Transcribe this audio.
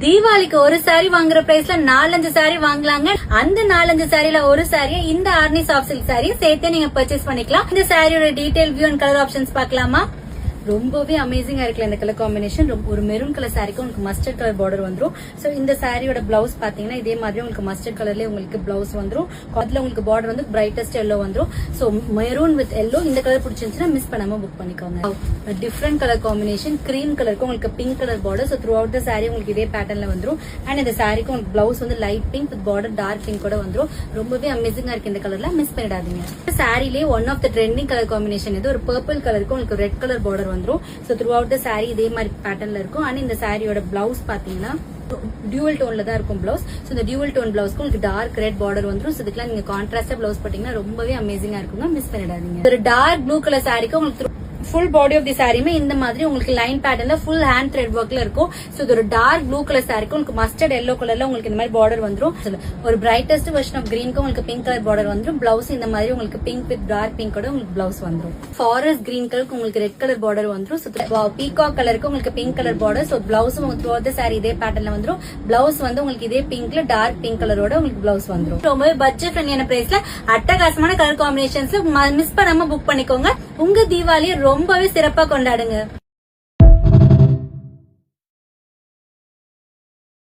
தீபாவளிக்கு ஒரு சாரி வாங்குற பிரைஸ்ல 4-5 சாரி வாங்கலாங்க. அந்த 4-5 சாரில ஒரு சாரியை இந்த ஆர்னி சாஃப்ட் சில்க் சாரியை சேர்த்தே நீங்க பர்ச்சேஸ் பண்ணிக்கலாம். இந்த சாரியோட detail view and colour options பார்க்கலாமா? ரொம்பவே அமேசிங்கா இருக்குல்ல இந்த கலர் காம்பினேஷன். ஒரு மெரூன் கலர் சாரிக்கு உங்களுக்கு மஸ்டர்ட் கலர் பார்டர் வந்துரும். சோ இந்த சாரியோட பிளவுஸ் பாத்தீங்கன்னா இதே மாதிரி உங்களுக்கு மஸ்டர்ட் கலர்லயே உங்களுக்கு பிளவுஸ் வந்துரும். அதுல உங்களுக்கு பார்டர் வந்து பிரைட்டஸ்ட் எல்லோ வந்துரும். So maroon with yellow. இந்த கலர் பிடிச்சிருந்துச்சுன்னா மிஸ் பண்ணாம புக் பண்ணிக்கோங்க. Different colour combination. கிரீம் கலருக்கு உங்களுக்கு pink colour border. So throughout the sorry உங்களுக்கு இதே பேட்டர்ன்ல வந்துரும். அண்ட் இந்த சாரிக்கு உங்களுக்கு பிளவுஸ் வந்து light pink with border dark pink கூட வந்துரும். ரொம்பவே அமேசிங்கா இருக்கு இந்த கலர்ல. மிஸ் பண்ணிடாதீங்க. இந்த சாரிலேயே one of the trending colour combination இது. ஒரு பர்பிள் கலருக்கு உங்களுக்கு ரெட் கலர் பார்டர் வந்துரும். So throughout the sari இதே மாதிரி பேட்டர்ன்ல இருக்கும். அண்ட் இந்த சாரியோட பிளவுஸ் பாத்தீங்கன்னா டியூவல் டோன்ல தான் இருக்கும் பிளவுஸ். சோ இந்த டியூவல் டோன் பிளவுஸ்க்கு உங்களுக்கு டார்க் ரெட் பார்டர் வந்துரும். சோ இதுக்கெல்லாம் நீங்க கான்ட்ராஸ்டா பிளவுஸ் போட்டீங்கன்னா ரொம்பவே அமேசிங்கா இருக்கும். மிஸ் பண்ணிடாதீங்க. ஒரு டார்க் ப்ளூ கலர் சாரிக்கு உங்களுக்கு ஃபுல் பாடி ஆஃப் தி சாரியுமே இந்த மாதிரி உங்களுக்கு லைன் பேட்டர்ன்ல ஃபுல் ஹேண்ட் த்ரெட் ஒர்க்ல இருக்கும். சோ இது ஒரு டார்க் ப்ளூ கலர் சாரிக்கு உங்களுக்கு மஸ்டர்ட் எல்லோ கலர்ல உங்களுக்கு இந்த மாதிரி பார்டர் வந்துரும். ஒரு பிரைட்டஸ்ட் வெர்ஷன் ஆஃப் கிரீனுக்கு உங்களுக்கு பிங்க் கலர் பார்டர் வந்துரும். பிளவுஸ் இந்த மாதிரி உங்களுக்கு பிங்க் வித் டார்க் பிங்கோட உங்களுக்கு பிளவுஸ் வந்துரும். ஃபாரஸ்ட் கிரீன் கலருக்கு உங்களுக்கு ரெட் கலர் பார்டர் வந்துரும். சோ பீகாக் கலருக்கு உங்களுக்கு pink colour border. So blouse உங்களுக்கு த்ரூ அவுட் தி சாரி இதே பேட்டர்ன்ல வந்துரும். பிளவுஸ் வந்து உங்களுக்கு இதே பிங்க்ல டார்க் பிங்க் கலரோட உங்களுக்கு பிளவுஸ் வந்துரும். ரொம்பவே பட்ஜெட் ஃப்ரெண்ட்லியான பிரைஸ்ல அட்டகாசமான கலர் காம்பினேஷன்ஸ்ல மிஸ் பண்ணாம புக் பண்ணிக்கோங்க. உங்க தீபாவளியை ரொம்பவே சிறப்பா கொண்டாடுங்க.